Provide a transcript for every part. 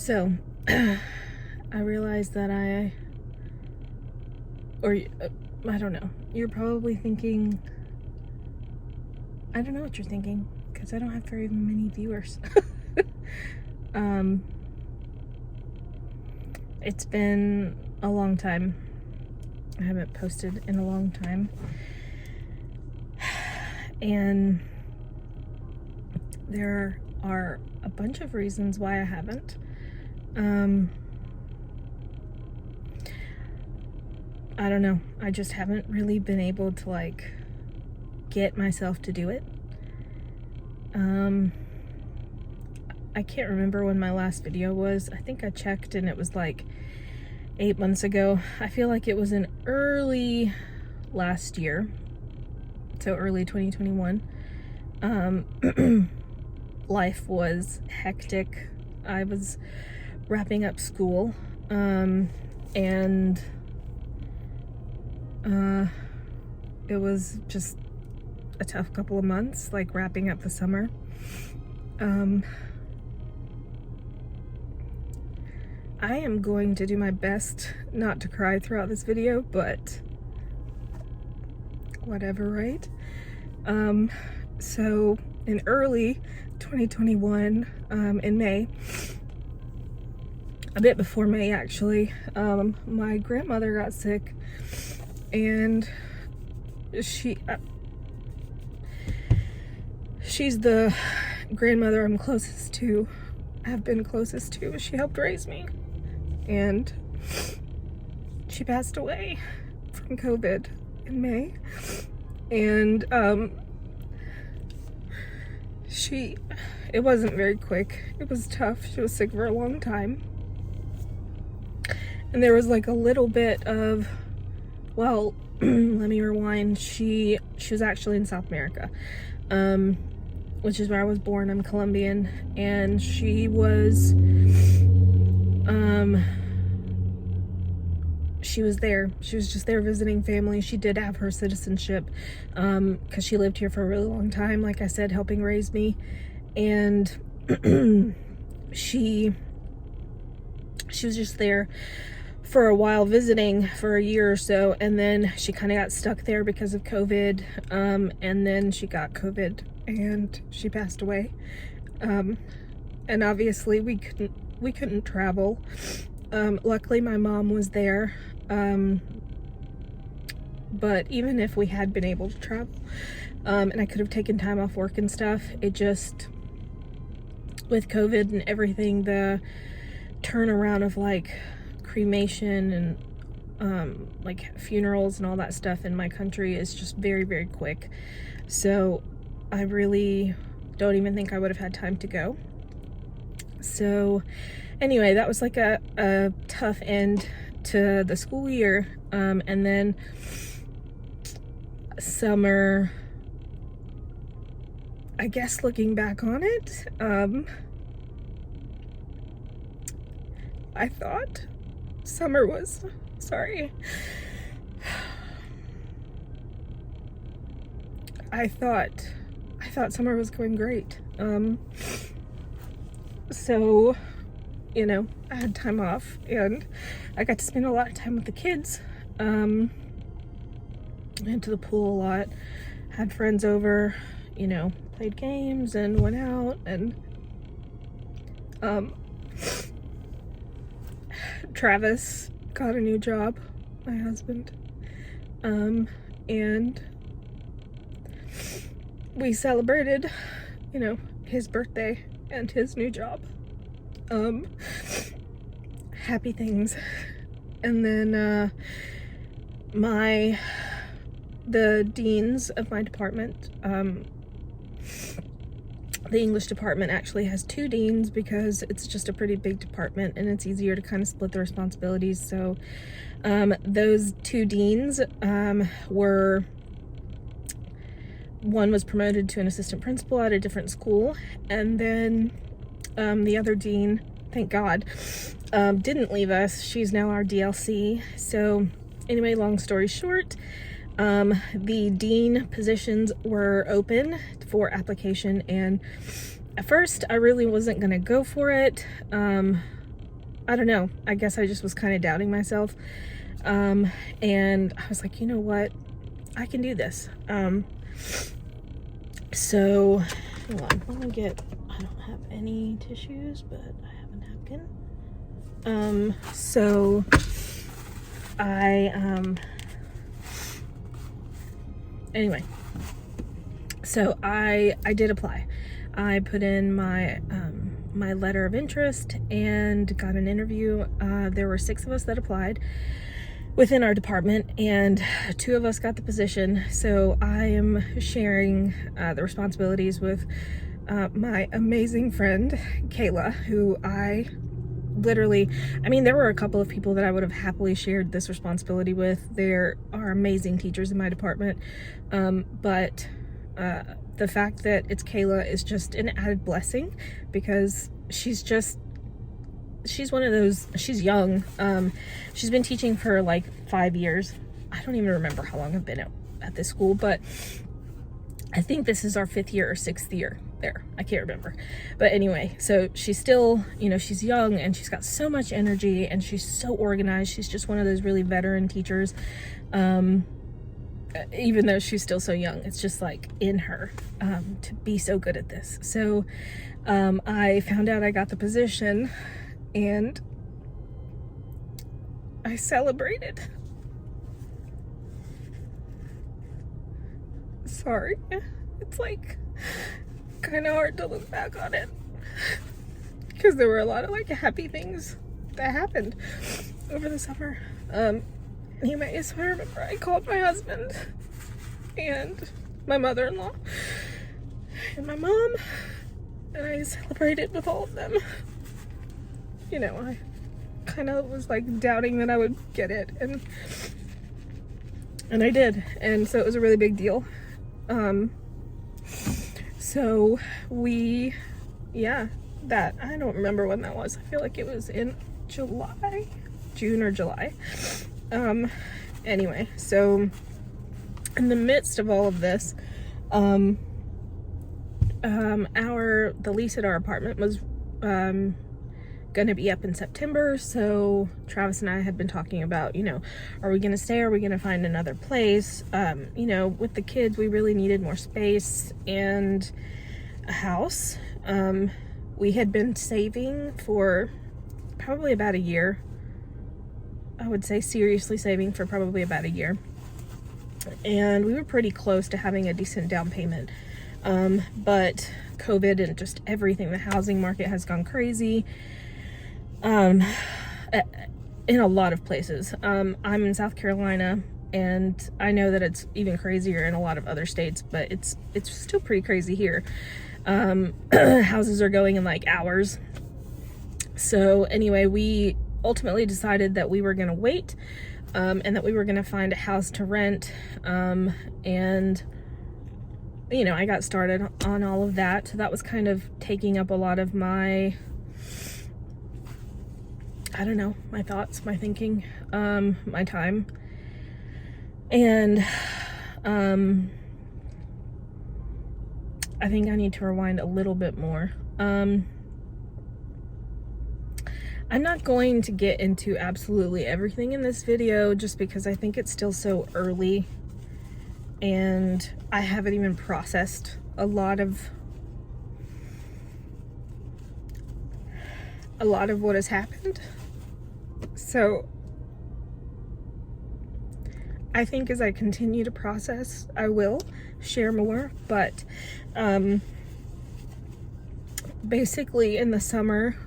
So, I realized that I don't know, you're probably thinking, I don't know what you're thinking, because I don't have very many viewers. It's been a long time. I haven't posted in a long time. And there are a bunch of reasons why I haven't. I don't know. I just haven't really been able to like get myself to do it. I can't remember when my last video was. I think I checked and it was like 8 months ago. I feel like it was in early last year. So early 2021. Life was hectic. I was wrapping up school. And it was just a tough couple of months, like wrapping up the summer. I am going to do my best not to cry throughout this video, but whatever, right? So in early 2021, in May, a bit before May actually, my grandmother got sick, and she's the grandmother I'm closest to, have been closest to. She helped raise me, and she passed away from COVID in May. And it wasn't very quick. It was tough. She was sick for a long time. And there was like a little bit of, well, let me rewind. She was actually in South America, which is where I was born. I'm Colombian, and she was there. She was just there visiting family. She did have her citizenship, because she lived here for a really long time, like I said, helping raise me. And she was just there for a while, visiting for a year or so, and then she kind of got stuck there because of COVID, and then she got COVID and she passed away. And obviously we couldn't travel. Luckily my mom was there, but even if we had been able to travel, and I could have taken time off work and stuff, it just, with COVID and everything, the turnaround of like cremation and like funerals and all that stuff in my country is just very, very quick. So I really don't even think I would have had time to go. So anyway, that was like a tough end to the school year. And then summer, I guess looking back on it, I thought summer was, I thought summer was going great. So, you know, I had time off and I got to spend a lot of time with the kids. Went to the pool a lot, had friends over, you know, played games and went out, and Travis got a new job, my husband, and we celebrated, you know, his birthday and his new job. Happy things. And then the deans of my department, the English department actually has 2 deans because it's just a pretty big department and it's easier to kind of split the responsibilities. So those 2 deans one was promoted to an assistant principal at a different school, and then the other dean, thank God, didn't leave us. She's now our DLC. So anyway, long story short, the dean positions were open for application, and at first I really wasn't gonna go for it. I don't know, I guess I just was kind of doubting myself. And I was like, you know what, I can do this. So hold on, let me get, I don't have any tissues, but I have a napkin. So anyway, so I did apply. I put in my my letter of interest and got an interview. There were 6 of us that applied within our department, and 2 of us got the position. So I am sharing the responsibilities with my amazing friend Kayla, who I literally, I mean, there were a couple of people that I would have happily shared this responsibility with. There are amazing teachers in my department, but the fact that it's Kayla is just an added blessing, because she's one of those, she's young. She's been teaching for like 5 years. I don't even remember how long I've been at this school, but I think this is our 5th year or 6th year there. I can't remember. But anyway, so she's still, you know, she's young and she's got so much energy and she's so organized. She's just one of those really veteran teachers. Even though she's still so young, it's just like in her to be so good at this. So I found out I got the position and I celebrated. Sorry, it's like kind of hard to look back on it, because there were a lot of like happy things that happened over the summer. Anyway, so I remember I called my husband and my mother-in-law and my mom, and I celebrated with all of them. You know, I kind of was like doubting that I would get it, and I did, and so it was a really big deal. So we, yeah, that, I don't remember when that was. I feel like it was in July, June or July. Anyway, so in the midst of all of this, the lease at our apartment was, going to be up in September. So Travis and I had been talking about, you know, are we going to stay? Are we going to find another place? You know, with the kids, we really needed more space and a house. We had been saving for probably about a year. I would say seriously saving for probably about a year. And we were pretty close to having a decent down payment. But COVID and just everything, the housing market has gone crazy. In a lot of places. I'm in South Carolina, and I know that it's even crazier in a lot of other states, but it's still pretty crazy here. Houses are going in like hours. So anyway, we ultimately decided that we were going to wait, and that we were going to find a house to rent. And you know, I got started on all of that. So that was kind of taking up a lot of my, I don't know, my thoughts, my thinking, my time. And I think I need to rewind a little bit more. I'm not going to get into absolutely everything in this video, just because I think it's still so early and I haven't even processed a lot of what has happened. So I think as I continue to process, I will share more. But basically in the summer,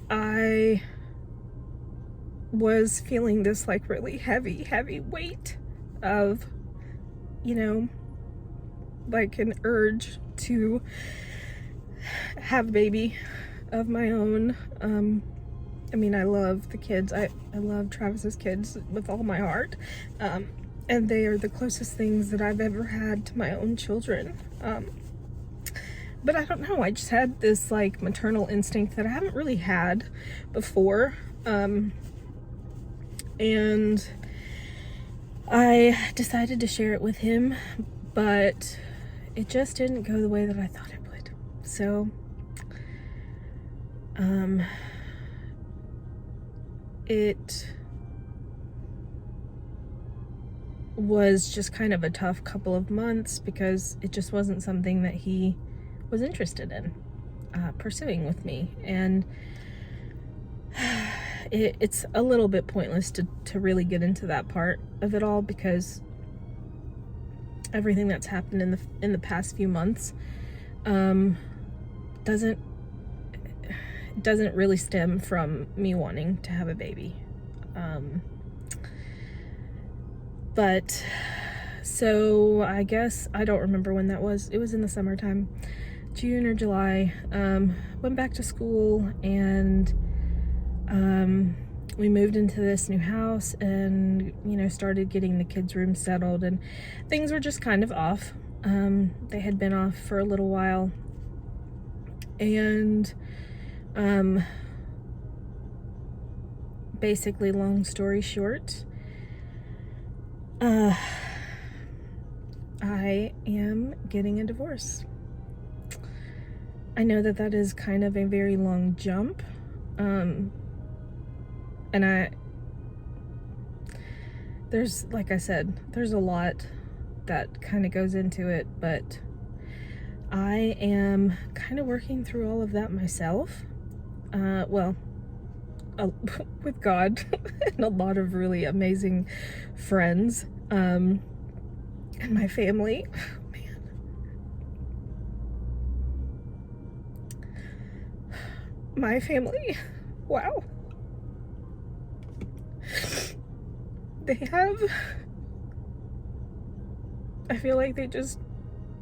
I was feeling this like really heavy weight of, you know, like an urge to have a baby of my own. I mean, I love the kids. I love Travis's kids with all my heart. And they are the closest things that I've ever had to my own children. But I don't know, I just had this like maternal instinct that I haven't really had before. And I decided to share it with him, but it just didn't go the way that I thought it would. So, it was just kind of a tough couple of months because it just wasn't something that he was interested in pursuing with me. And it's a little bit pointless to really get into that part of it all, because everything that's happened in the past few months doesn't really stem from me wanting to have a baby. But so I guess, I don't remember when that was. It was in the summertime, June or July. Went back to school, and we moved into this new house, and started getting the kids' room settled, and things were just kind of off. They had been off for a little while, and basically, long story short, I am getting a divorce. I know that is kind of a very long jump, and there's, like I said, there's a lot that kind of goes into it, but I am kind of working through all of that myself. With God and a lot of really amazing friends, and my family. Man. My family, wow. I feel like they just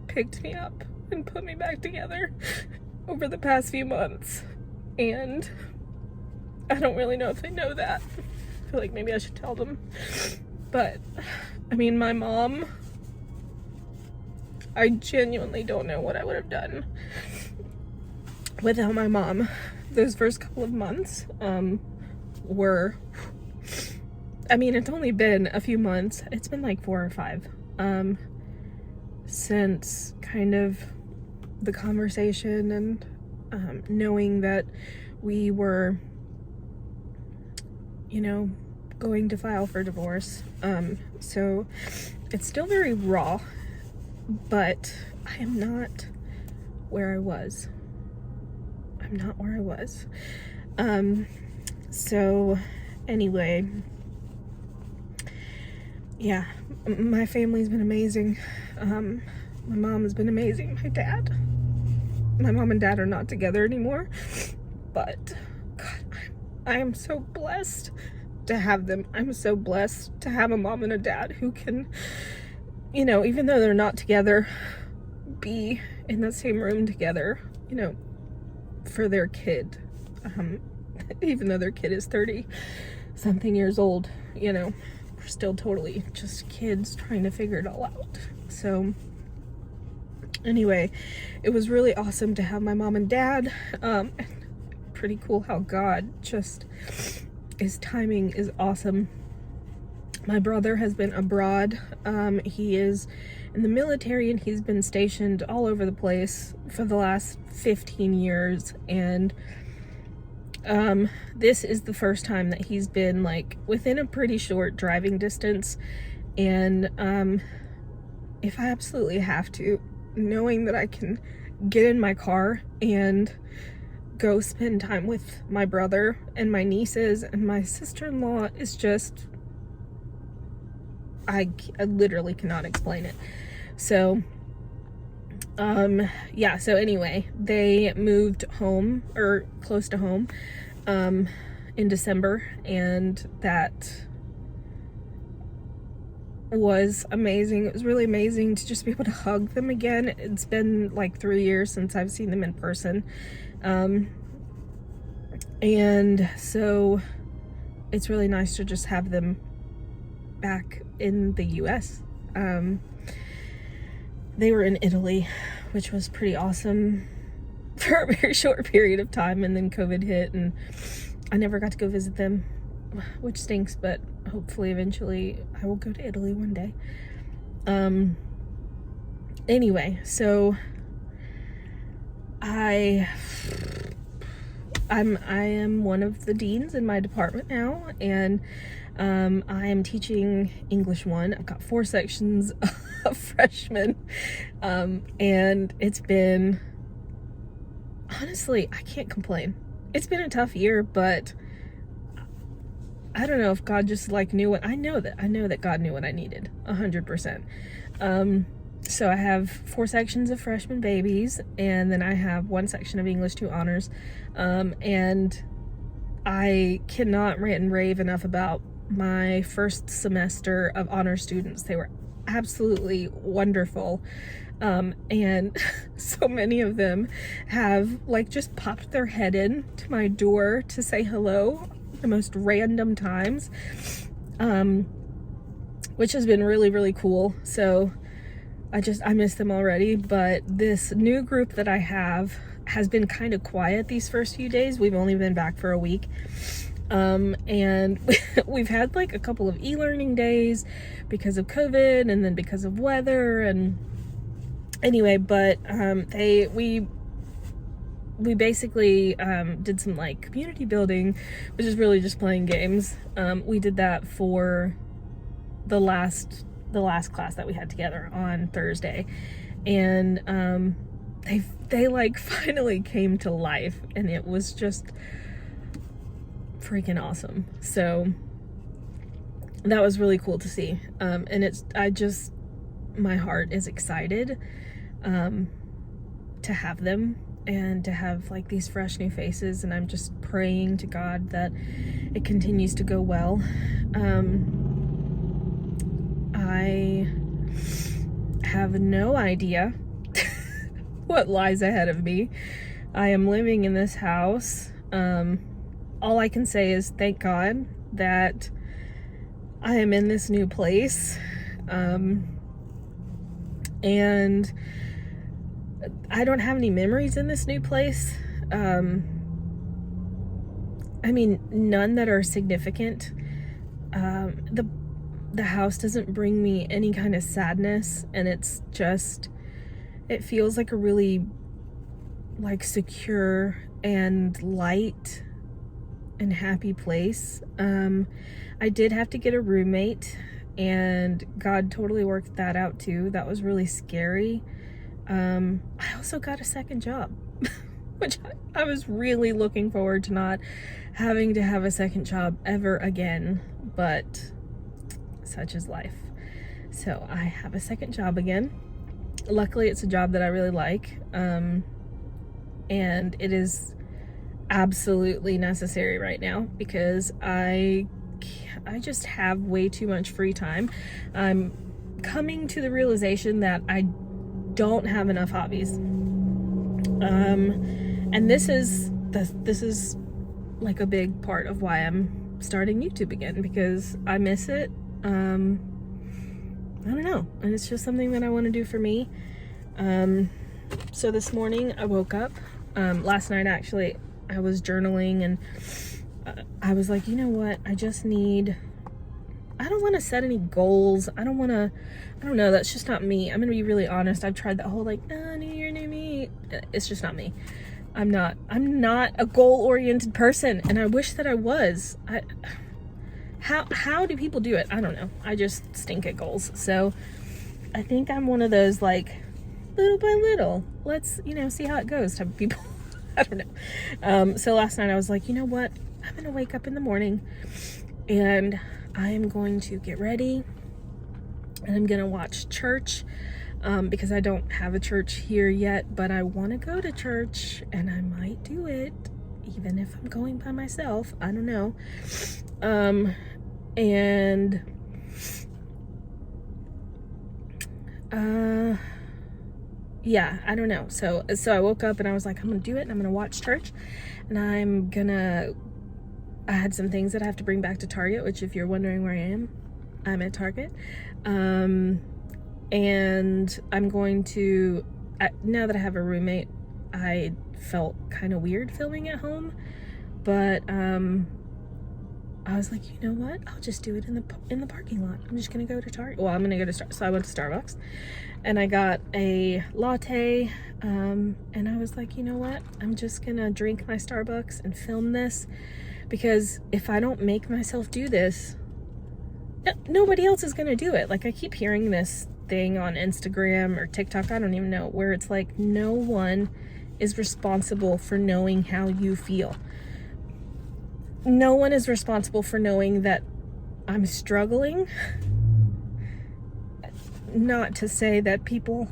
picked me up and put me back together over the past few months, and I don't really know if they know that. I feel like maybe I should tell them. But, I mean, my mom, I genuinely don't know what I would have done without my mom. Those first couple of months were, I mean, it's only been a few months. It's been like 4 or 5 since kind of the conversation and knowing that we were going to file for divorce. So it's still very raw, but I am not where I was. I'm not where I was. So anyway, yeah, my family's been amazing. My mom has been amazing. My mom and dad are not together anymore, but God, I am so blessed to have them. I'm so blessed to have a mom and a dad who can, even though they're not together, be in the same room together, for their kid. Even though their kid is 30 something years old, we're still totally just kids trying to figure it all out. So anyway, it was really awesome to have my mom and dad. Pretty cool how God just, his timing is awesome. My brother has been abroad. He is in the military, and he's been stationed all over the place for the last 15 years. And this is the first time that he's been like within a pretty short driving distance. And if I absolutely have to, knowing that I can get in my car and go spend time with my brother and my nieces and my sister-in-law is just, I literally cannot explain it. So yeah, so anyway, they moved home, or close to home, in December, and that was amazing. It was really amazing to just be able to hug them again. It's been like 3 years since I've seen them in person. And so it's really nice to just have them back in the US. They were in Italy, which was pretty awesome for a very short period of time, and then COVID hit and I never got to go visit them, which stinks, but hopefully eventually I will go to Italy one day. Anyway, so I am one of the deans in my department now, and I am teaching English 1. I've got 4 sections of freshmen, and it's been, honestly, I can't complain. It's been a tough year, but I don't know if God just like knew what I know that God knew what I needed 100%. So I have 4 sections of freshman babies, and then I have 1 section of English 2 honors. And I cannot rant and rave enough about my first semester of honor students. They were absolutely wonderful. And so many of them have like just popped their head in to my door to say hello the most random times, which has been really, really cool. So I miss them already, but this new group that I have has been kind of quiet these first few days. We've only been back for a week. And we've had like a couple of e-learning days because of COVID and then because of weather, and anyway, but we basically did some like community building, which is really just playing games. We did that for the last class that we had together on Thursday, and they like finally came to life, and it was just freaking awesome. So that was really cool to see. And my heart is excited to have them and to have like these fresh new faces, and I'm just praying to God that it continues to go well. I have no idea what lies ahead of me. I am living in this house. All I can say is thank God that I am in this new place. And I don't have any memories in this new place. I mean, none that are significant. The house doesn't bring me any kind of sadness, and it feels like a really like secure and light and happy place. I did have to get a roommate, and God totally worked that out too. That was really scary. I also got a second job, which I was really looking forward to not having to have a second job ever again, but such is life. So I have a second job again. Luckily, it's a job that I really like, and it is absolutely necessary right now because I just have way too much free time. I'm coming to the realization that I don't have enough hobbies, and this is like a big part of why I'm starting YouTube again, because I miss it. I don't know, and it's just something that I want to do for me. So this morning I woke up, last night actually, I was journaling, and I was like, you know what, I don't want to set any goals. I don't know, that's just not me. I'm gonna be really honest. I've tried that whole like, new year, new me. It's just not me. I'm not a goal-oriented person, and I wish that I was. How do people do it? I don't know. I just stink at goals. So I think I'm one of those like little by little, let's see how it goes type of people. I don't know. So last night I was like, you know what? I'm gonna wake up in the morning, and I am going to get ready, and I'm gonna watch church, because I don't have a church here yet, but I want to go to church, and I might do it even if I'm going by myself. I don't know. And yeah, I don't know. So I woke up and I was like, I'm gonna do it, and I'm gonna watch church, and I had some things that I have to bring back to Target, which if you're wondering where I am, I'm at Target. And I'm going to, now that I have a roommate, I felt kind of weird filming at home, but I was like, you know what? I'll just do it in the parking lot. I'm just gonna go to Target. Well, I'm gonna go to Starbucks. So I went to Starbucks, and I got a latte. And I was like, you know what? I'm just gonna drink my Starbucks and film this, because if I don't make myself do this, nobody else is gonna do it. Like, I keep hearing this thing on Instagram or TikTok, I don't even know, where it's like, no one is responsible for knowing how you feel. No one is responsible for knowing that I'm struggling. Not to say that people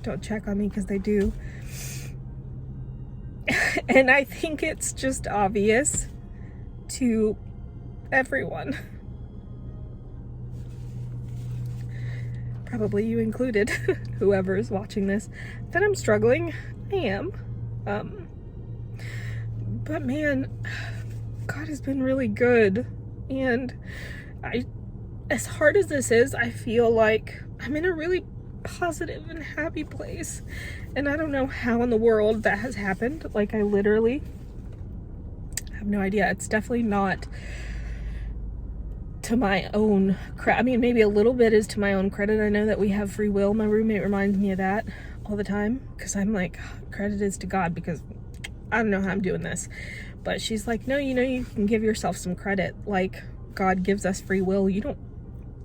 don't check on me, because they do. And I think it's just obvious to everyone, probably you included, whoever is watching this, that I'm struggling. I am. But man, God has been really good. And as hard as this is, I feel like I'm in a really positive and happy place. And I don't know how in the world that has happened. Like, I literally have no idea. It's definitely not to my own credit. I mean, maybe a little bit is to my own credit. I know that we have free will. My roommate reminds me of that all the time, because I'm like, credit is to God, because I don't know how I'm doing this. But she's like, no, you know, you can give yourself some credit. Like, God gives us free will. You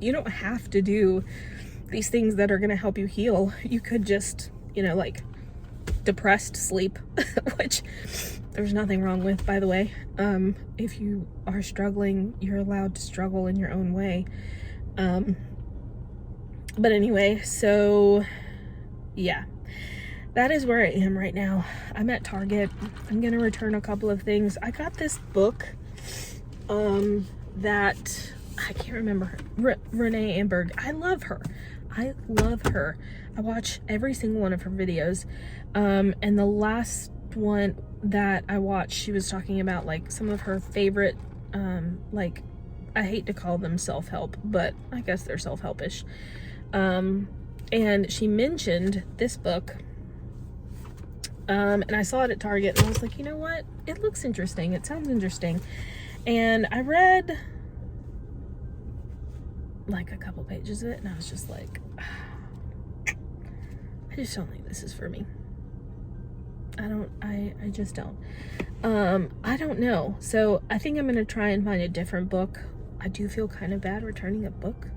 don't have to do these things that are going to help you heal. You could just, you know, like, depressed sleep, which there's nothing wrong with, by the way. If you are struggling, you're allowed to struggle in your own way. But anyway, so yeah, that is where I am right now. I'm at Target. I'm gonna return a couple of things. I got this book that I can't remember her. Renee Amberg. I love her. I watch every single one of her videos. And the last one that I watched, she was talking about like some of her favorite, like, I hate to call them self-help, but I guess they're self-helpish. And she mentioned this book. And I saw it at Target, and I was like, you know what? It looks interesting. It sounds interesting. And I read like a couple pages of it, and I was just like, I just don't think this is for me. I just don't. I don't know. So I think I'm going to try and find a different book. I do feel kind of bad returning a book,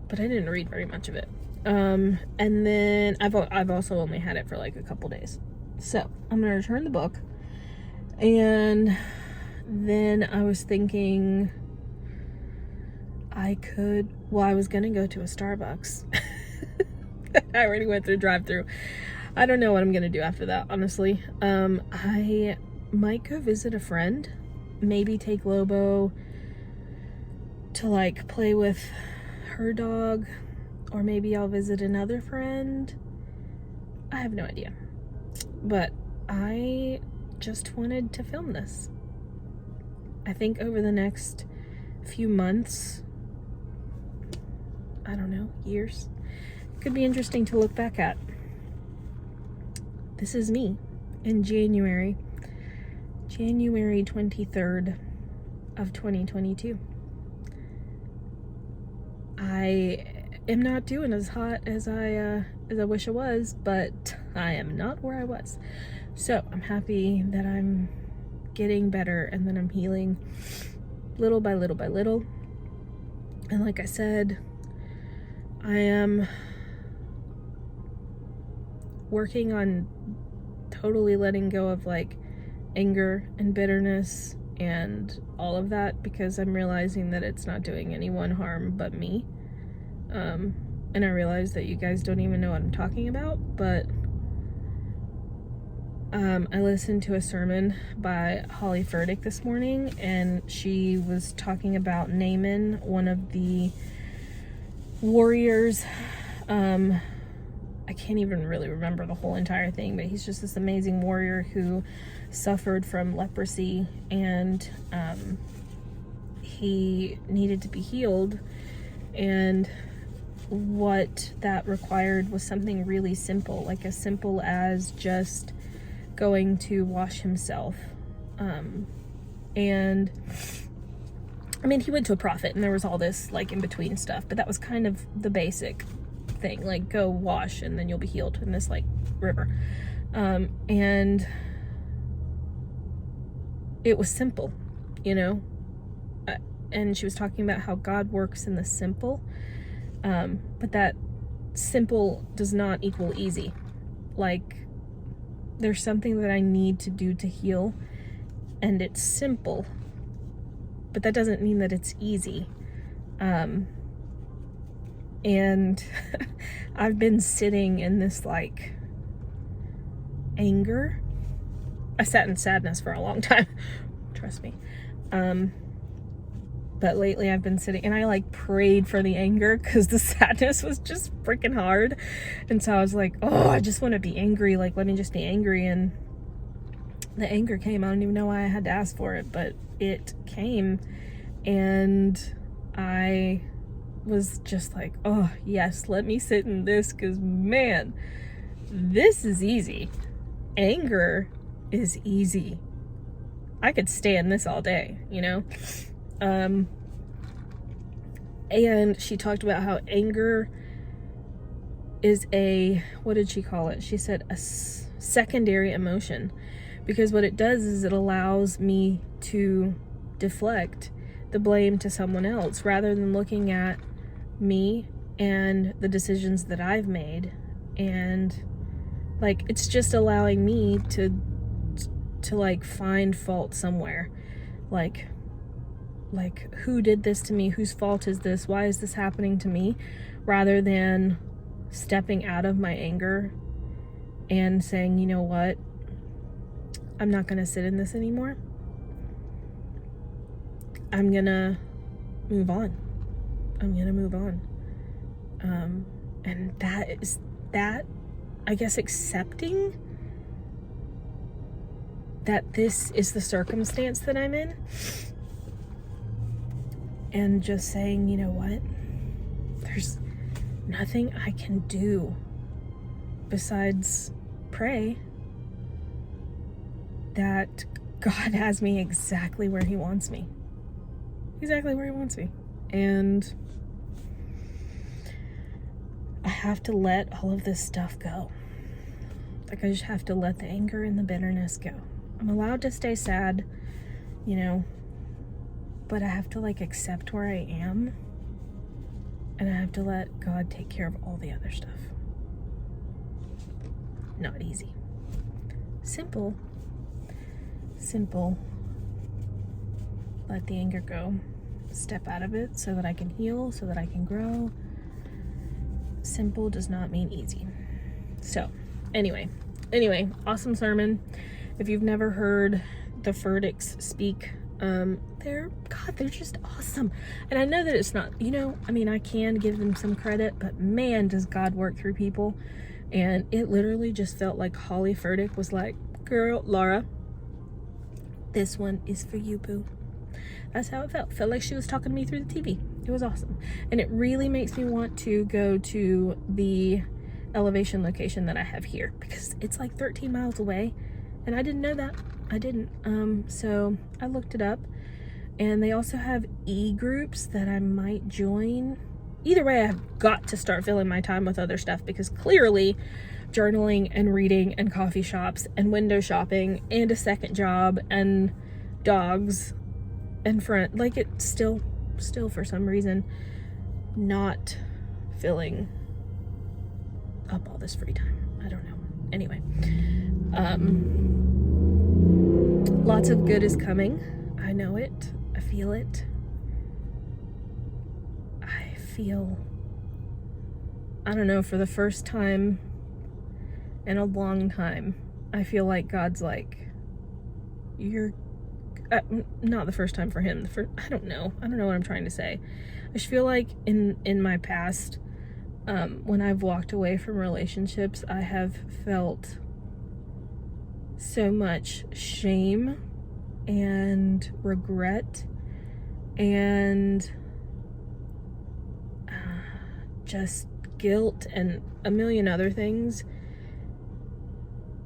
but I didn't read very much of it. And then I've also only had it for like a couple days. So I'm going to return the book. And then I was thinking I was going to go to a Starbucks. I already went through drive-thru. I don't know what I'm going to do after that, honestly. I might go visit a friend. Maybe take Lobo to like play with her dog. Or maybe I'll visit another friend. I have no idea. But I just wanted to film this. I think over the next few months, I don't know, years, could be interesting to look back at. This is me in January 23rd of 2022. I am not doing as hot as I wish I was, but I am not where I was. So I'm happy that I'm getting better and that I'm healing little by little by little. And like I said, I am working on totally letting go of like anger and bitterness and all of that, because I'm realizing that it's not doing anyone harm but me. And I realize that you guys don't even know what I'm talking about, but I listened to a sermon by Holly Furtick this morning, and she was talking about Naaman, one of the warriors. I can't even really remember the whole entire thing, but he's just this amazing warrior who suffered from leprosy, and he needed to be healed, and what that required was something really simple, like as simple as just going to wash himself. And I mean, he went to a prophet and there was all this like in between stuff, but that was kind of the basic thing, like go wash and then you'll be healed in this like river. And it was simple, you know, and she was talking about how God works in the simple, but that simple does not equal easy. Like, there's something that I need to do to heal, and it's simple, but that doesn't mean that it's easy. And I've been sitting in this like anger. I sat in sadness for a long time, trust me. But lately I've been sitting and I like prayed for the anger because the sadness was just freaking hard. And so I was like, oh, I just want to be angry. Like, let me just be angry. And the anger came. I don't even know why I had to ask for it, but it came. And I was just like, oh yes, let me sit in this, because man, this is easy. Anger is easy. I could stay in this all day, you know? And she talked about how anger is what did she call it? She said a secondary emotion, because what it does is it allows me to deflect the blame to someone else rather than looking at me and the decisions that I've made. And like, it's just allowing me to like find fault somewhere. Like who did this to me? Whose fault is this? Why is this happening to me? Rather than stepping out of my anger and saying, you know what? I'm not going to sit in this anymore. I'm going to move on. And that, I guess, accepting that this is the circumstance that I'm in, and just saying, you know what, there's nothing I can do besides pray that God has me exactly where he wants me. And I have to let all of this stuff go. Like, I just have to let the anger and the bitterness go. I'm allowed to stay sad, you know, but I have to like accept where I am, and I have to let God take care of all the other stuff. Not easy. Simple. Let the anger go. Step out of it so that I can heal, so that I can grow. Simple does not mean easy. So, anyway, awesome sermon. If you've never heard the Furticks speak, they're just awesome. And I know that it's not, you know, I mean, I can give them some credit, but man, does God work through people. And it literally just felt like Holly Furtick was like, girl, Laura, this one is for you, boo. That's how it felt. Felt like she was talking to me through the TV. It was awesome. And it really makes me want to go to the Elevation location that I have here, because it's like 13 miles away. And I didn't know that. I didn't. So I looked it up, and they also have e-groups that I might join. Either way, I've got to start filling my time with other stuff, because clearly journaling and reading and coffee shops and window shopping and a second job and dogs and friend, like, it's still for some reason not filling up all this free time. I don't know. Anyway, lots of good is coming. I know it. I feel it. I don't know, for the first time in a long time, I feel like God's like, you're not the first time for him. I don't know what I'm trying to say. I just feel like in my past, when I've walked away from relationships, I have felt so much shame and regret and just guilt and a million other things.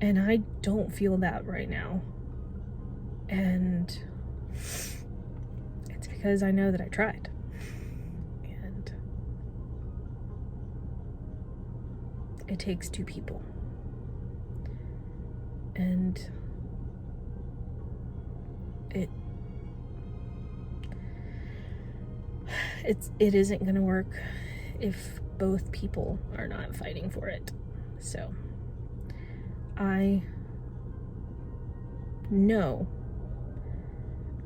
And I don't feel that right now. And it's because I know that I tried. And it takes two people. And it isn't going to work if both people are not fighting for it. So I know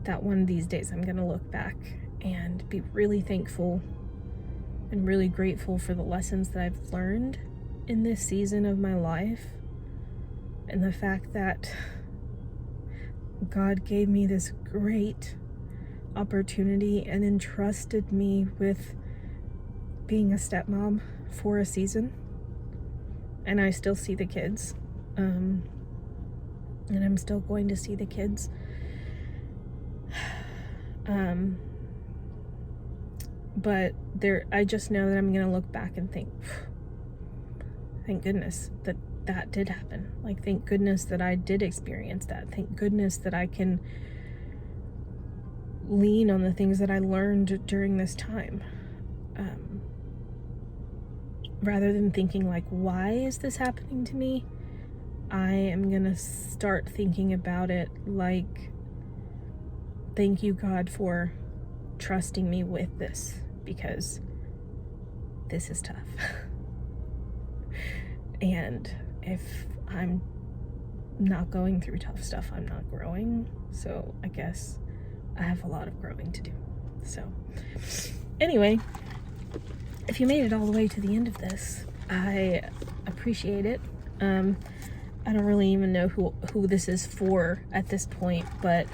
that one of these days I'm going to look back and be really thankful and really grateful for the lessons that I've learned in this season of my life, and the fact that God gave me this great opportunity and entrusted me with being a stepmom for a season. And I still see the kids, and I'm still going to see the kids. But I just know that I'm gonna look back and think, thank goodness that did happen. Like, thank goodness that I did experience that. Thank goodness that I can lean on the things that I learned during this time. Rather than thinking like, why is this happening to me? I am gonna start thinking about it like, thank you, God, for trusting me with this, because this is tough. And if I'm not going through tough stuff, I'm not growing. So I guess I have a lot of growing to do. So anyway, if you made it all the way to the end of this, I appreciate it. I don't really even know who this is for at this point, but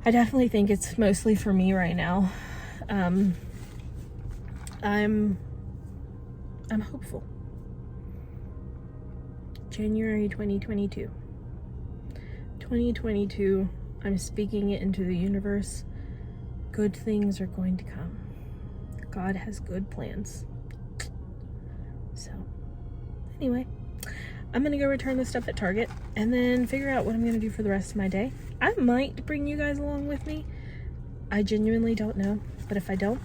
I definitely think it's mostly for me right now. I'm hopeful. January 2022. 2022, I'm speaking it into the universe. Good things are going to come. God has good plans. So, anyway, I'm gonna go return the stuff at Target and then figure out what I'm gonna do for the rest of my day. I might bring you guys along with me. I genuinely don't know, but if I don't,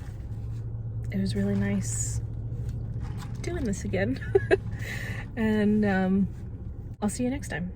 it was really nice doing this again. And I'll see you next time.